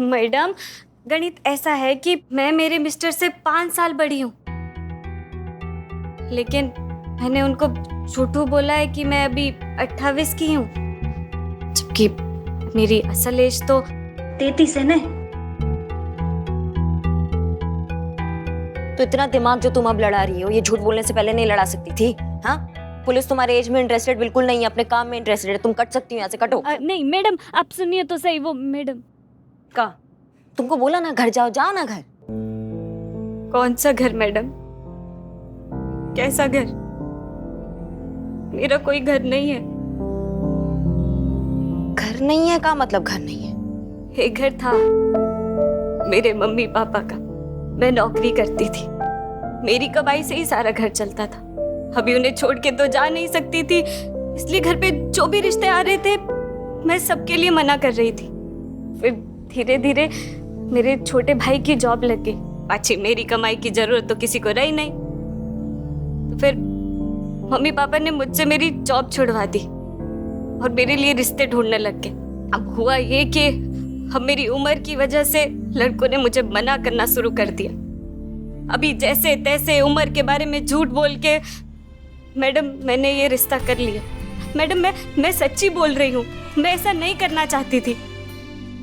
Madam, गणित ऐसा है कि मैं मेरे मिस्टर से 5 साल बड़ी हूँ, लेकिन मैंने उनको झूठू बोला है कि मैं अभी 28 की हूँ, जबकि मेरी असल एज तो 33 है ना। तो इतना दिमाग जो तुम अब लड़ा रही हो, ये झूठ बोलने से पहले नहीं लड़ा सकती थी? हाँ, पुलिस तुम्हारे एज में इंटरेस्टेड बिल्कुल नहीं है, अपने काम में इंटरेस्टेड है। तुम कट सकती हो, यहाँ से कटो। नहीं मैडम, आप सुनिए तो सही। वो मैडम का तुमको बोला ना घर जाओ, जाओ ना घर। कौन सा घर मैडम? कैसा घर? मेरा कोई घर नहीं है। घर नहीं है का मतलब घर नहीं है? एक घर था मेरे मम्मी पापा का, मैं नौकरी करती थी, मेरी कमाई से ही सारा घर चलता था। अभी उन्हें छोड़ के तो जा नहीं सकती थी, इसलिए घर पे जो भी रिश्ते आ रहे थे मैं सबके लिए मना कर रही थी। फिर धीरे धीरे मेरे छोटे भाई की जॉब लग गई, पाछी मेरी कमाई की जरूरत तो किसी को रही नहीं। तो फिर मम्मी पापा ने मुझसे मेरी जॉब छुड़वा दी और मेरे लिए रिश्ते ढूंढने लग गए। अब हुआ ये कि अब मेरी उम्र की वजह से लड़कों ने मुझे मना करना शुरू कर दिया। अभी जैसे तैसे उम्र के बारे में झूठ बोल के मैडम मैंने ये रिश्ता कर लिया। मैडम मैं सच्ची बोल रही हूँ, मैं ऐसा नहीं करना चाहती थी,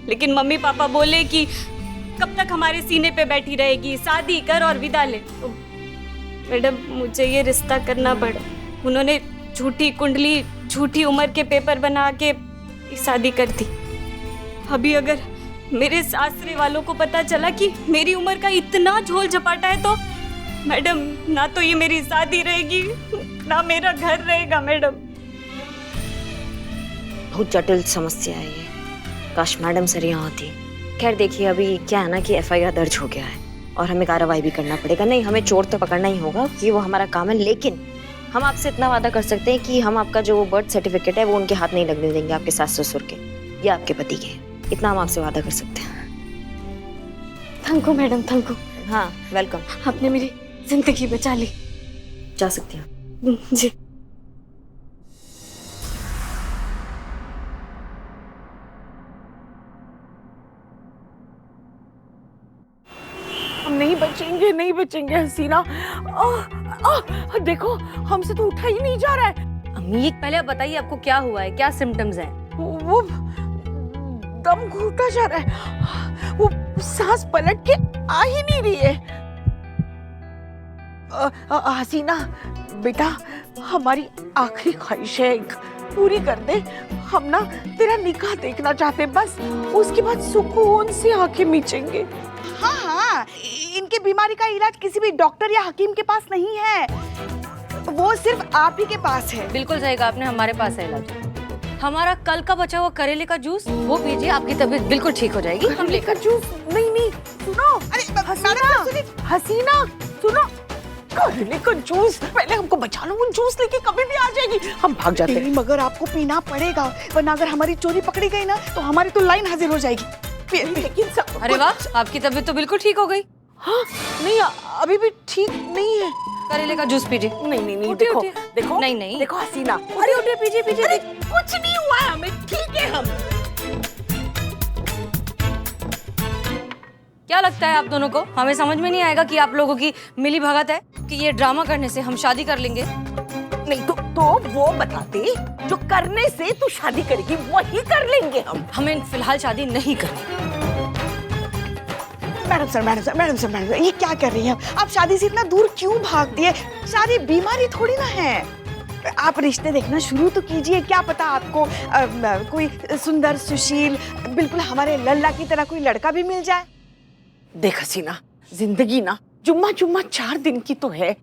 लेकिन मम्मी पापा बोले कि कब तक हमारे सीने पे बैठी रहेगी, शादी कर और विदा ले। तो मैडम मुझे ये रिश्ता करना पड़ा। उन्होंने झूठी कुंडली, झूठी उम्र के पेपर बना के शादी कर दी। अभी अगर मेरे सासरे वालों को पता चला कि मेरी उम्र का इतना झोल झपाटा है तो मैडम ना तो ये मेरी शादी रहेगी ना मेरा घर रहेगा। मैडम बहुत जटिल समस्या है ये। काश मैडम सर यहाँ होती। खैर देखिए, अभी क्या है ना कि FIR दर्ज हो गया है और हमें कार्रवाई भी करना पड़ेगा। नहीं, हमें चोर तो पकड़ना ही होगा कि वो हमारा काम है, लेकिन हम आपसे इतना वादा कर सकते हैं कि हम आपका जो बर्थ सर्टिफिकेट है वो उनके हाथ नहीं लगने देंगे, आपके सास ससुर के या आपके पति के। इतना हम आपसे वादा कर सकते हैं। Thank you madam, thank you. हाँ, वेलकम। आपने मेरी जिंदगी बचा ली। जा सकती हैं जी। हम नहीं बचेंगे, नहीं बचेंगे हसीना। देखो हमसे तो उठा ही नहीं जा रहा है। अम्मी पहले आप बताइए आपको क्या हुआ है, क्या सिम्टम्स हैं? वो दम घुटा जा रहा है, वो सांस पलट के आ ही नहीं रही है। हसीना बेटा, हमारी आखिरी ख्वाहिश है, एक पूरी कर दे। हम ना तेरा निकाह देखना चाहते, बस उसके बाद सुकून से आंखें मीचेंगे। हाँ हाँ, इनकी बीमारी का इलाज किसी भी डॉक्टर या हकीम के पास नहीं है, वो सिर्फ आप ही के पास है। बिल्कुल सही कहा आपने, हमारे पास है इलाज। हमारा कल का बचा हुआ करेले का जूस वो पीजिए, आपकी तबीयत बिल्कुल ठीक हो जाएगी। हम लेकर जूस नहीं सुनो। अरे हसीना, हसीना सुनो, करेले का जूस पहले हमको बचा लो, वो जूस लेके कभी भी आ जाएगी, हम भाग जाते हैं। मगर आपको पीना पड़ेगा, वरना अगर हमारी चोरी पकड़ी गई ना तो हमारी तो लाइन हाजिर हो जाएगी। लेकिन अरे वाह, आपकी तबीयत तो बिल्कुल ठीक हो गई। हाँ नहीं, अभी भी ठीक नहीं है। करेले का जूस पीजिए। नहीं उठिए, देखो उठिए। देखो नहीं देखो हसीना, अरे उठिए, पीजिए पीजिए। अरे कुछ नहीं हुआ है हमें, ठीक है हम। क्या लगता है आप दोनों को? हमें समझ में नहीं आएगा कि आप लोगों की मिली भगत है कि ये ड्रामा करने से हम शादी कर लेंगे। नहीं तो वो बताते जो करने से तू शादी करेगी वही कर लेंगे हम। हमें फिलहाल शादी नहीं करनी। मैडम सर, ये क्या कर रही हैं आप? शादी से इतना दूर क्यों भागती है? शादी बीमारी थोड़ी ना है। आप रिश्ते देखना शुरू तो कीजिए, क्या पता आपको कोई सुंदर सुशील बिल्कुल हमारे लल्ला की तरह कोई लड़का भी मिल जाए। देख हसीना, जिंदगी ना जुम्मा 4 दिन की तो है,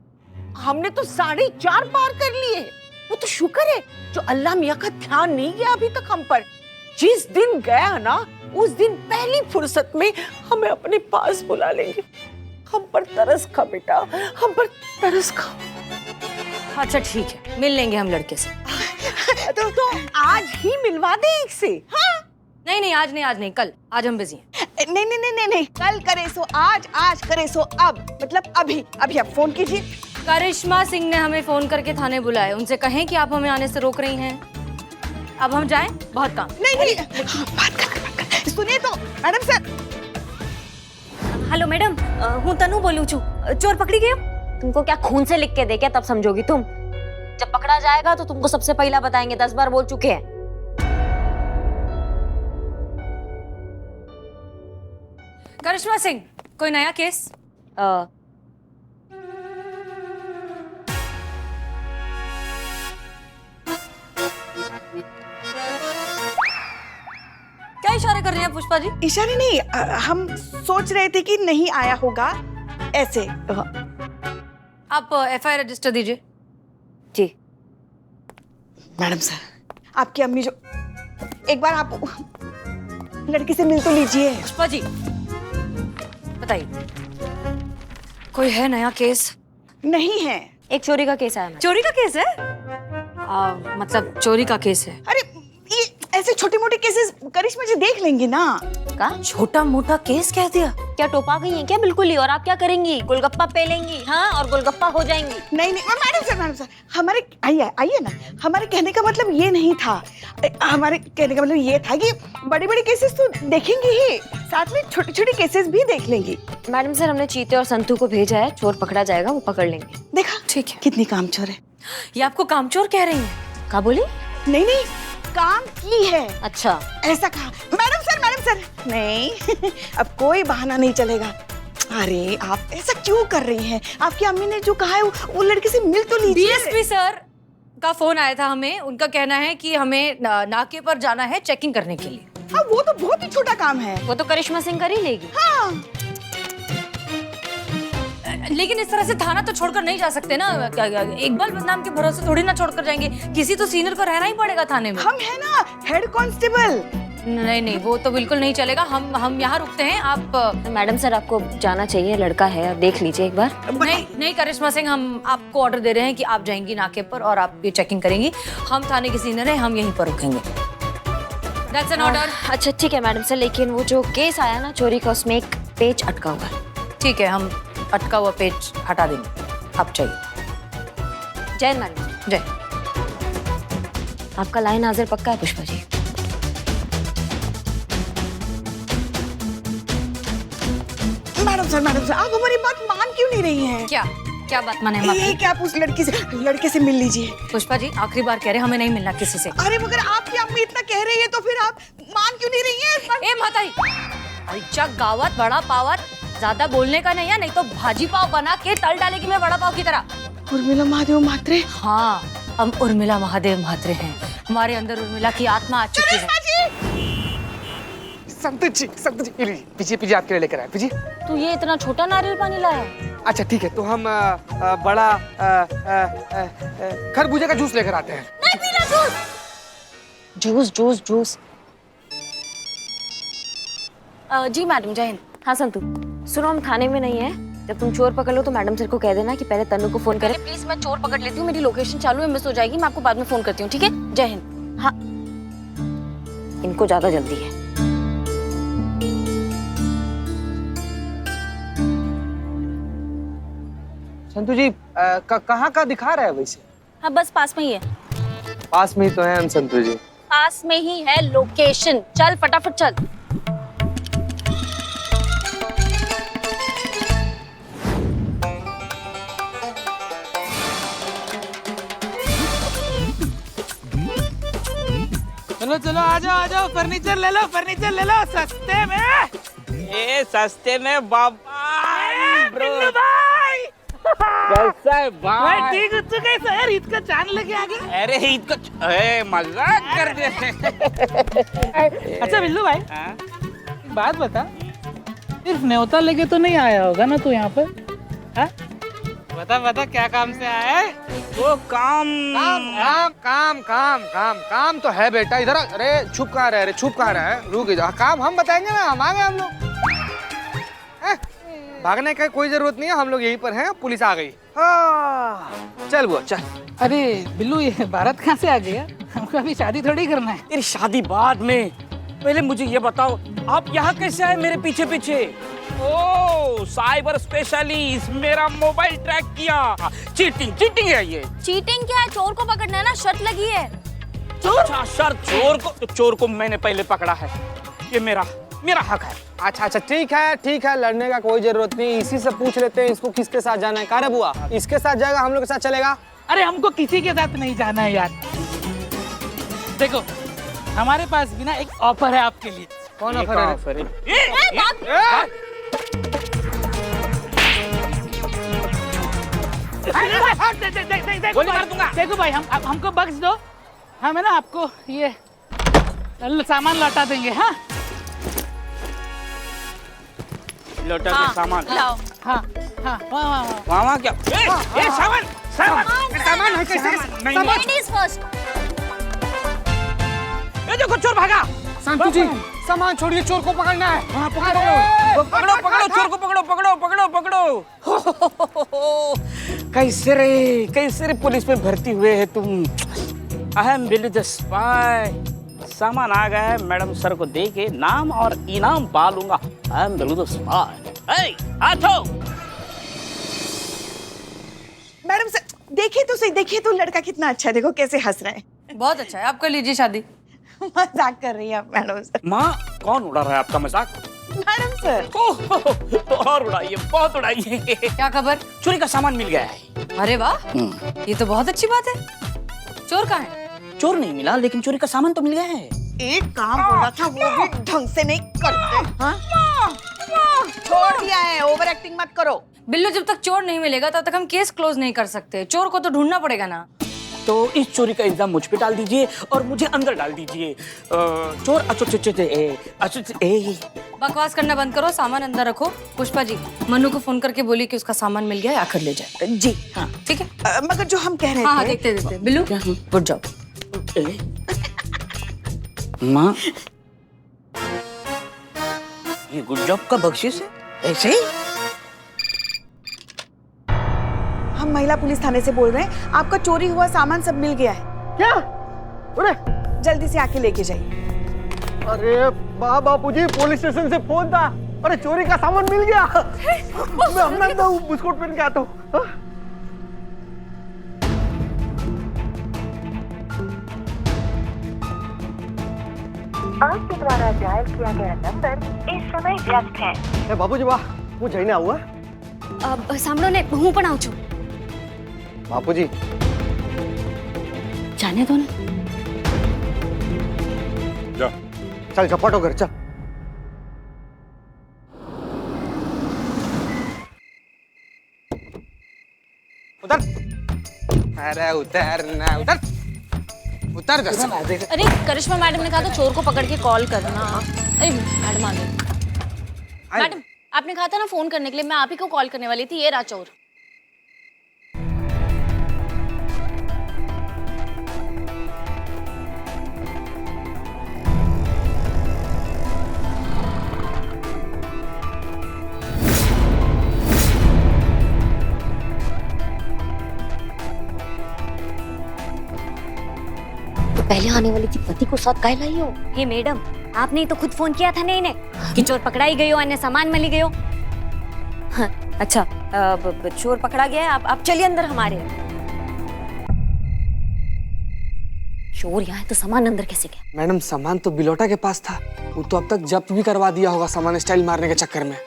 हमने तो 4.5 पार कर लिए। वो तो शुक्र है जो अल्लाह मियाँ का ध्यान नहीं गया अभी तक हम पर। जिस दिन गया ना उस दिन पहली फुर्सत में हमें अपने पास बुला लेंगे। हम पर तरस खा बेटा, हम पर तरस खा। अच्छा ठीक है, मिल लेंगे हम लड़के से। तो आज ही मिलवा दे एक से। हाँ? नहीं आज नहीं, कल। आज हम बिजी हैं। नहीं, कल करे सो आज करे सो अब, मतलब अभी आप फोन कीजिए। करिश्मा सिंह ने हमें फोन करके थाने बुलाया, उनसे कहें कि आप हमें आने से रोक रही हैं। अब हम जाएं, बहुत काम। नहीं, बात कर। सुनिए तो मैडम सर, हेलो मैडम, हूँ तनु बोलूं छू, चोर पकड़ी गयो। तुमको क्या खून से लिख के दे क्या, तब समझोगी तुम। जब पकड़ा जाएगा तो तुमको सबसे पहला बताएंगे, 10 बार बोल चुके हैं। करिश्मा सिंह, कोई नया केस? क्या इशारे कर रही हैं पुष्पा जी? इशारे नहीं, हम सोच रहे थे कि नहीं आया होगा ऐसे। आप FIR रजिस्टर दीजिए। जी मैडम सर, आपकी अम्मी जो, एक बार आप लड़की से मिल तो लीजिए। पुष्पा जी बताइए, कोई है नया केस? नहीं है। एक चोरी का केस आया मैडम। चोरी का केस है? मतलब चोरी का केस है? अरे ये ऐसे छोटे मोटे केसेस करिश्मा जी देख लेंगे ना। का छोटा मोटा केस कह दिया? क्या टोपा गई है क्या? बिल्कुल ही। और आप क्या करेंगी? गोलगप्पा पे लेंगी, हाँ, और गोलगप्पा हो जाएंगी। नहीं नहीं मैडम सर, हमारे आइए आइए ना, हमारे कहने का मतलब ये नहीं था। हमारे कहने का मतलब ये था कि बड़े बड़े केसेस तो देखेंगे ही, साथ में छोटे छोटे केसेस भी देख लेंगी। मैडम सर, हमने चीते और संतू को भेजा है, चोर पकड़ा जाएगा, वो पकड़ लेंगे। देखा ठीक है। कितनी कामचोर है। ये आपको कामचोर कह रही हैं? का बोली? नहीं नहीं, काम की है, अच्छा, ऐसा कहा। मैडम सर नहीं अब कोई बहाना नहीं चलेगा। अरे आप ऐसा क्यों कर रही हैं? आपकी अम्मी ने जो कहा है वो लड़के से मिल तो लीजिए। DSP सर का फोन आया था हमें, उनका कहना है कि हमें नाके पर जाना है चेकिंग करने के लिए। हाँ वो तो बहुत ही छोटा काम है। वो तो करिश्मा सिंह कर ही लेगी। हाँ लेकिन इस तरह से थाना तो छोड़कर नहीं जा सकते ना। इकबाल बदनाम के भरोसे थोड़ी ना छोड़कर जाएंगे, किसी तो सीनियर को रहना ही पड़ेगा थाने में। हम है ना हेड कांस्टेबल। नहीं, वो तो बिल्कुल नहीं चलेगा। हम यहाँ रुकते हैं। आप मैडम सर, आपको जाना चाहिए, लड़का है, आप देख लीजिए एक बार। नहीं करिश्मा सिंह, हम आपको ऑर्डर दे रहे हैं कि आप जाएंगी नाके पर और आप ये चेकिंग करेंगी। हम थाने के सीनियर हैं, हम यहीं पर रुकेंगे। That's an order। अच्छा ठीक है मैडम सर, लेकिन वो जो केस आया ना चोरी का, उसमें एक पेज अटका हुआ है। ठीक है, हम अटका हुआ पेज हटा देंगे। आप चाहिए। जय मैडम। जय। आपका लाइन हाजिर पक्का है पुष्पा जी? मैडम सर आप हमारी बात मान क्यों नहीं रही हैं? क्या बात माने हम ये आपकी? कि आप उस लड़के से मिल लीजिए। पुष्पा जी आखिरी बार कह रहे हैं, हमें नहीं मिलना किसी से। अरे मगर आपकी अम्मी इतना कह रही है तो फिर आप मान क्यों नहीं रही हैं? ए माताई, आईच्या गावात वड़ा पावात ज्यादा बोलने का नहीं है, नहीं तो भाजी पाव बना के तल डालेगी मैं वड़ा पाव की तरह। उर्मिला महादेव म्हात्रे। हाँ, हम उर्मिला महादेव म्हात्रे हैं। हमारे अंदर उर्मिला की आत्मा आ चुकी है। संतु जी पीछे आपके लिए लेकर आए। पीछे। तू ये इतना छोटा नारियल पानी लाया? अच्छा ठीक है, तो हम बड़ा खरबूजे का जूस लेकर आते हैं। नहीं पीना जूस। जूस। जी मैडम, जय हिंद। हाँ संतू, सुनो, हम थाने में नहीं है। जब तुम चोर पकड़ लो तो मैडम सर को कह देना कि पहले तन्नू को फोन करे। प्लीज मैं चोर पकड़ लेती हूँ, मेरी लोकेशन चालू है, मिस हो जाएगी, मैं आपको बाद में फोन करती हूँ, ठीक है? जय हिंद। हाँ, इनको ज्यादा जल्दी है। संतु जी कहाँ का दिखा रहा है वैसे? हाँ बस पास में ही है। पास में ही तो है हम संतु जी। पास में ही है लोकेशन, चल फटाफट चल। चलो आ जाओ, फर्नीचर ले लो सस्ते में। ए सस्ते में बाबा बिल्लू भाई, कैसा है भाई? मैं ठीक हूँ, तू कैसा है? ईद का चांद लेके आ गया। अरे ईद को मजाक कर दे। अच्छा बिल्लू भाई, हाँ? एक बात बता, सिर्फ न्योता लेके तो नहीं आया होगा ना तू यहाँ पर? हाँ? बता क्या काम से आया है? वो काम काम तो है बेटा। इधर अरे छुप कहाँ रहा है? रुक जा, काम हम बताएंगे ना, हम आ गए हम लोग। भागने का कोई जरूरत नहीं है, हम लोग यहीं पर हैं, पुलिस आ गई। चल वो चल। अरे बिल्लू, ये भारत कहाँ से आ गया? हमको अभी शादी थोड़ी करना है। तेरी शादी बाद में, पहले मुझे ये बताओ आप यहाँ कैसे आए मेरे पीछे पीछे? ओ साइबर स्पेशलिस्ट, मेरा मोबाइल ट्रैक किया। चीटिंग है ये। चीटिंग क्या है? चोर को पकड़ना है ना, शर्त लगी है। अच्छा शर्त, चोर को मैंने पहले पकड़ा है। ये मेरा हक है। अच्छा अच्छा ठीक है, लड़ने का कोई जरूरत नहीं, इसी से पूछ लेते हैं इसको किसके साथ जाना है। कारे बुआ, इसके साथ जाएगा, हम लोग के साथ चलेगा? अरे हमको किसी के साथ नहीं जाना है यार। देखो हमारे पास भी ना एक ऑफर है आपके लिए। कौन एक ऑफर है? ऑफर है? गोली मार दूंगा। देखो भाई हमको बख्श दो, हम है ना आपको ये सामान लौटा देंगे। हाँ लौटा के सामान। लाओ। हाँ हाँ वाह वहाँ क्या? ए सामान है कैसे? नहीं लेडीज फर्स्ट। ये देखो चोर भागा। संतु जी, सामान छोड़िए, चोर को पकड़ना है। पकड़ो चोर को, पकड़ो। कैसे रे पुलिस में भर्ती हुए हैं तुम? I am Billy the spy. सामान आ गया है, मैडम सर को दे के नाम और इनाम पालूंगा। I am Billy the spy. ए आठो मैडम सर देखिए तो सही, देखिए तो लड़का कितना अच्छा है, देखो कैसे हंस रहा है। बहुत अच्छा है, आप कर लीजिए शादी। मजाक कर रही है आप मैडम सर। माँ कौन उड़ा रहा है आपका मजाक? मैडम सर तो और उड़ाइए, बहुत उड़ाइए। क्या खबर? चोरी का सामान मिल गया है। अरे वाह, ये तो बहुत अच्छी बात है। चोर कहाँ है? चोर नहीं मिला, लेकिन चोरी का सामान तो मिल गया है। एक काम बोला था वो भी ढंग से नहीं करते। हाँ? छोड़ दिया है, ओवर एक्टिंग मत करो। बिल्लू, जब तक चोर नहीं मिलेगा तब तक हम केस क्लोज नहीं कर सकते। चोर को तो ढूंढना पड़ेगा ना। तो इस चोरी का इल्जाम मुझ पे डाल दीजिए और मुझे अंदर डाल दीजिए। चोर बकवास करना बंद करो, सामान अंदर रखो। पुष्पा जी, मनु को फोन करके बोली कि उसका सामान मिल गया, आकर ले जाए। जी हाँ ठीक है। मगर जो हम कह रहे हाँ थे। देखते बिल्लू, गुड जॉब। माँ ये गुड जॉब का बख्शिश है? ऐसे ही? हम महिला पुलिस थाने से बोल रहे हैं, आपका चोरी हुआ सामान सब मिल गया है। क्या? अरे जल्दी से आके लेके जाइए। अरे बापूजी, पुलिस स्टेशन से फोन था। अरे चोरी का सामान मिल गया। मैं अपना बिस्कुट पहन के आता हूँ। आपके द्वारा डायल किया गया नंबर इस समय व्यस्त है। बापूजी वाह, હું જઈને આવું? સાંભળો ને, હું પણ આવું છું। બાપુજી जाने दो ना। जा, चल झपाटो घर चल। उतर। अरे उतर ना, उतर जैसे। अरे करिश्मा मैडम ने कहा था चोर को पकड़ के कॉल करना। अरे मैडम आ गई। मैडम आपने कहा था ना फोन करने के लिए, मैं आप ही को कॉल करने वाली थी। ये रहा चोर। पहले आने वाली थी, पति को साथ काहे लाई हो? हे मैडम, आपने ही तो खुद फोन किया था ना इन्हें कि चोर पकड़ाई गयो और सामान मिली गयो। हाँ, अच्छा चोर पकड़ा गया है, आप चलिए अंदर हमारे। चोर यहाँ है तो सामान अंदर कैसे गया? मैडम सामान तो बिलोटा के पास था, वो तो अब तक जब्त भी करवा दिया होगा सामान स्टाइल मारने के चक्कर में।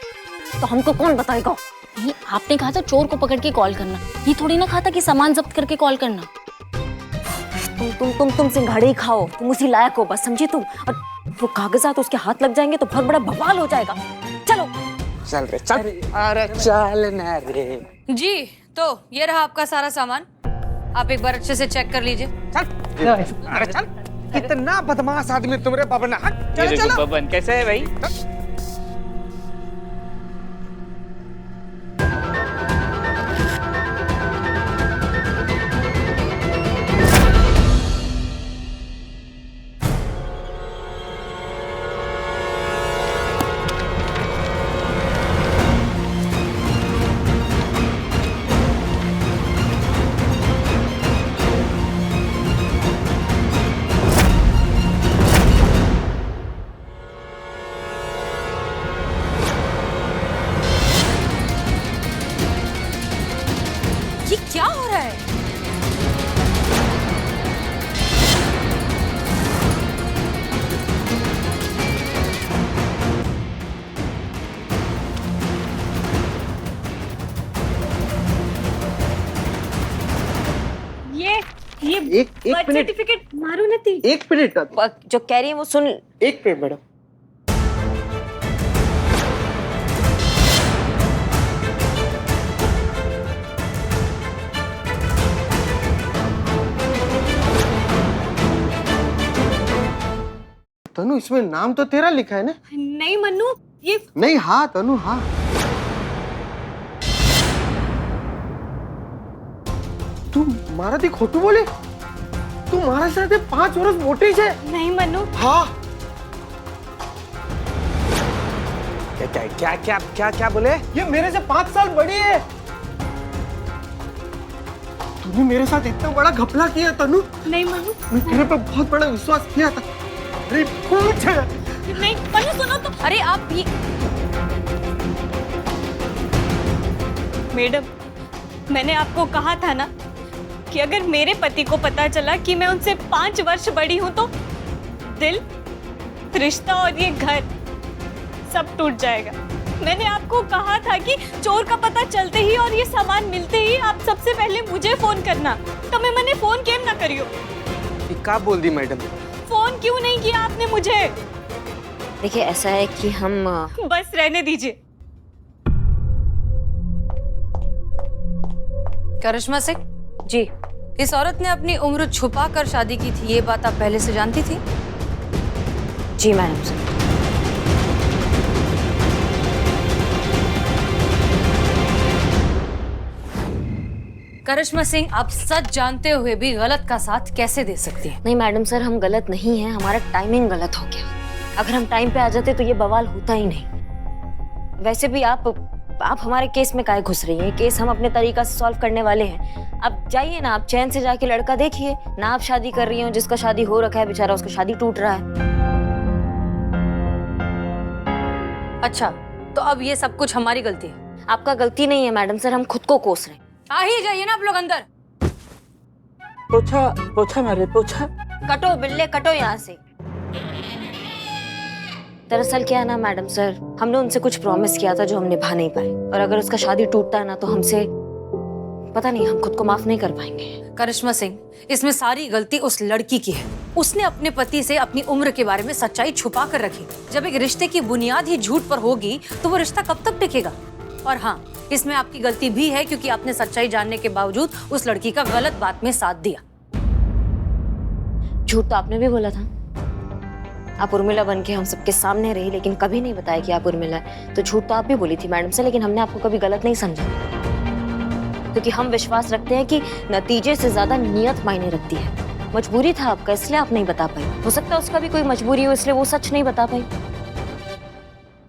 तो हमको कौन बताएगा? नहीं, आपने कहा था चोर को पकड़ के कॉल करना, ये थोड़ी ना कहा था कि सामान जब्त करके कॉल करना। तुम सिंघाड़े ही खाओ, तुम उसी लायक हो बस, समझी तुम? और वो कागजात उसके हाथ लग जाएंगे तो बहुत बड़ा बवाल हो जाएगा। चलो चल रे चल। अरे चल ना रे। जी, तो ये रहा आपका सारा सामान, आप एक बार अच्छे से चेक कर लीजिए। चल। अरे चल, कितना बदमाश आदमी तुम रे बबन। चलो चलो। बबन कैसे है भाई? एक बर्थ मिनट, सर्टिफिकेट मारू नती। एक मिनट, जो कह रही है वो सुन। एक मिनट मैडम। तनु, इसमें नाम तो तेरा लिखा है ना? नहीं मन्नू, ये नहीं, हाँ तनु, हाँ। तू मारा थी खोटू बोले? तू मारा साथ 5 वर्ष मोटे है। नहीं मन्नू। हाँ। क्या बोले? ये मेरे से 5 साल बड़ी है। तूने मेरे साथ इतना बड़ा घपला किया तनु। नहीं मन्नू। मैं तेरे पे बहुत बड़ा विश्वास किया था। अरे पूछ। नहीं मन्नू, सुनो तो। अरे आप भी। मैडम, मैंने आपको कहा था ना कि अगर मेरे पति को पता चला कि मैं उनसे 5 वर्ष बड़ी हूं तो दिल, रिश्ता और ये घर सब टूट जाएगा। मैंने आपको कहा था कि चोर का पता चलते ही और ये सामान मिलते ही आप सबसे पहले मुझे फोन करना। तो मैंने फोन केम ना करियो। ये क्या बोल दी मैडम? फोन क्यों नहीं किया आपने मुझे? देखिए ऐसा है कि हम बस रहने दीजिए। करिश्मा सिंह जी। इस औरत ने अपनी उम्र छुपा कर शादी की थी, ये बात आप पहले से जानती थी? जी मैडम सर। करिश्मा सिंह, आप सच जानते हुए भी गलत का साथ कैसे दे सकती हैं? नहीं मैडम सर, हम गलत नहीं हैं, हमारा टाइमिंग गलत हो गया। अगर हम टाइम पे आ जाते तो ये बवाल होता ही नहीं। वैसे भी आप हमारे केस में काहे घुस रही हैं? केस हम अपने तरीका से सॉल्व करने वाले हैं। अब जाइए ना, आप चैन से जाके लड़का देखिए ना। आप शादी कर रही हो, जिसका शादी हो रखा है बेचारा, उसका शादी टूट रहा है। अच्छा, तो अब ये सब कुछ हमारी गलती है? आपका गलती नहीं है मैडम सर, हम खुद को कोस रहे हैं। आ ही जाइए ना आप लोग अंदर। पोछा मारे, पोछा। कटो बिल्ले कटो यहाँ से। दरअसल क्या है ना मैडम सर, हमने उनसे कुछ प्रॉमिस किया था जो हम निभा नहीं पाए, और अगर उसका शादी टूटता है ना तो हमसे पता नहीं, हम खुद को माफ नहीं कर पाएंगे। करिश्मा सिंह, इसमें सारी गलती उस लड़की की है। उसने अपने पति से अपनी उम्र के बारे में सच्चाई छुपा कर रखी। जब एक रिश्ते की बुनियाद ही झूठ पर होगी तो वो रिश्ता कब तक टिकेगा? और हाँ, इसमें आपकी गलती भी है क्योंकि आपने सच्चाई जानने के बावजूद उस लड़की का गलत बात में साथ दिया। झूठ तो आपने भी बोला था। आप उर्मिला बन के हम सबके सामने रही, लेकिन कभी नहीं बताया कि आप उर्मिला है। तो झूठ तो आप भी बोली थी मैडम से, लेकिन हमने आपको कभी गलत नहीं समझा, क्योंकि हम विश्वास रखते हैं कि नतीजे से ज्यादा नियत मायने रखती है। मजबूरी था आपका, इसलिए आप नहीं बता पाई। हो सकता है उसका भी कोई मजबूरी हो, इसलिए वो सच नहीं बता पाई।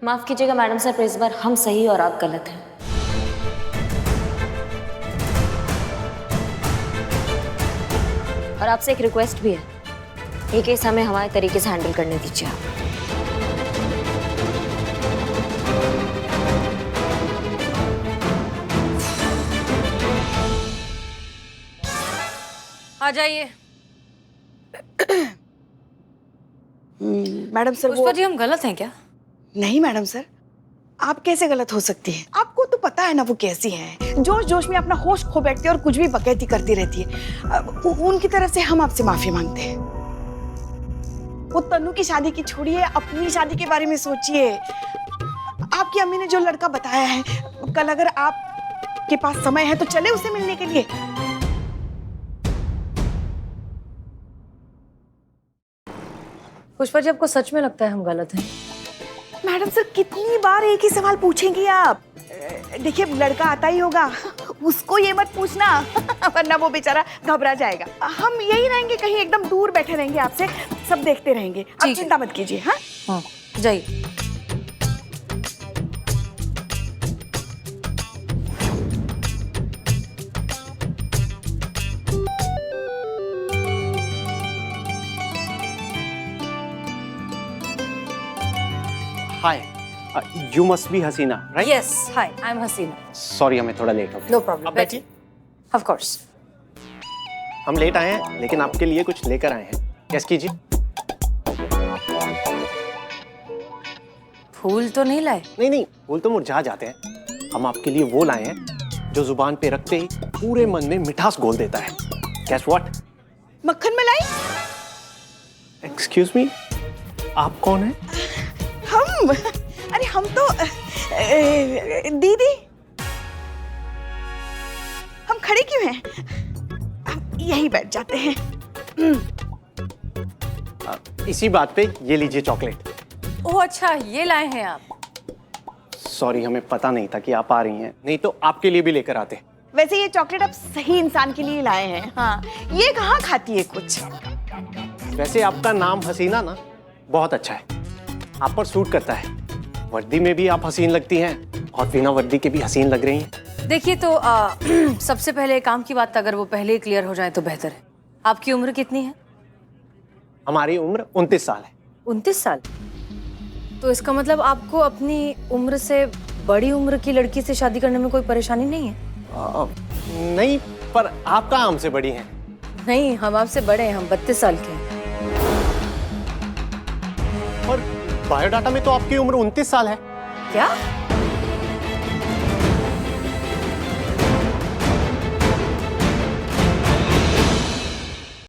माफ कीजिएगा मैडम सर, पर इस बार हम सही और आप गलत हैं। और आपसे एक रिक्वेस्ट भी है, ये केस हमें हमारे तरीके से हैंडल करने दीजिए आप। आ जाइए। मैडम सर, पुष्पा जी, हम गलत हैं क्या? नहीं मैडम सर, आप कैसे गलत हो सकती हैं? आपको तो पता है ना वो कैसी हैं, जोश जोश में अपना होश खो बैठती है और कुछ भी बकैती करती रहती है। उनकी तरफ से हम आपसे माफी मांगते हैं। वो तन्नू की शादी की छोड़िए, अपनी शादी के बारे में सोचिए। आपकी अम्मी ने जो लड़का बताया है, कल अगर आपके पास समय है तो चले उसे मिलने के लिए। पुष्पा जी, आपको सच में लगता है हम गलत हैं? मैडम सर, कितनी बार एक ही सवाल पूछेंगी आप? देखिए, लड़का आता ही होगा, उसको ये मत पूछना वरना वो बेचारा घबरा जाएगा। हम यही रहेंगे, कहीं एकदम दूर बैठे रहेंगे आपसे, सब देखते रहेंगे। आप चिंता मत कीजिए। हाँ, जाइए। Hi, you must be Haseena, right? Yes, hi, I am Haseena. Sorry, हमें थोड़ा लेट हो गया। नो प्रॉब्लम, बैठिए। Of course. हम लेट आए हैं, लेकिन आपके लिए कुछ लेकर आए हैं। गेस कीजिए। फूल तो नहीं लाए? नहीं नहीं, फूल तो मुरझा जाते हैं। हम आपके लिए वो लाए हैं जो जुबान पे रखते ही पूरे मन में मिठास घोल देता है। Guess what? मक्खन मलाई। एक्सक्यूज मी, आप कौन है? हम, अरे हम तो दीदी। हम खड़े क्यों हैं? हम यहीं बैठ जाते हैं। इसी बात पे ये लीजिए चॉकलेट। ओह अच्छा, ये लाए हैं आप। सॉरी, हमें पता नहीं था कि आप आ रही हैं, नहीं तो आपके लिए भी लेकर आते। वैसे ये चॉकलेट आप सही इंसान के लिए लाए हैं। हाँ, ये कहाँ खाती है कुछ। वैसे आपका नाम हसीना ना बहुत अच्छा है, आप पर सूट करता है। वर्दी में भी आप हसीन लगती हैं और बिना वर्दी के भी हसीन लग रही हैं। देखिए तो सबसे पहले काम की बात अगर वो पहले ही क्लियर हो जाए तो बेहतर है। आपकी उम्र कितनी है? हमारी उम्र 29 साल है। 29 साल? तो इसका मतलब आपको अपनी उम्र से बड़ी उम्र की लड़की से शादी करने में कोई परेशानी नहीं है? नहीं, पर आप कहाँ हमसे बड़ी हैं? नहीं, हम आपसे बड़े हैं, हम 32 साल के हैं। और बायोडाटा में तो आपकी उम्र 29 साल है। क्या?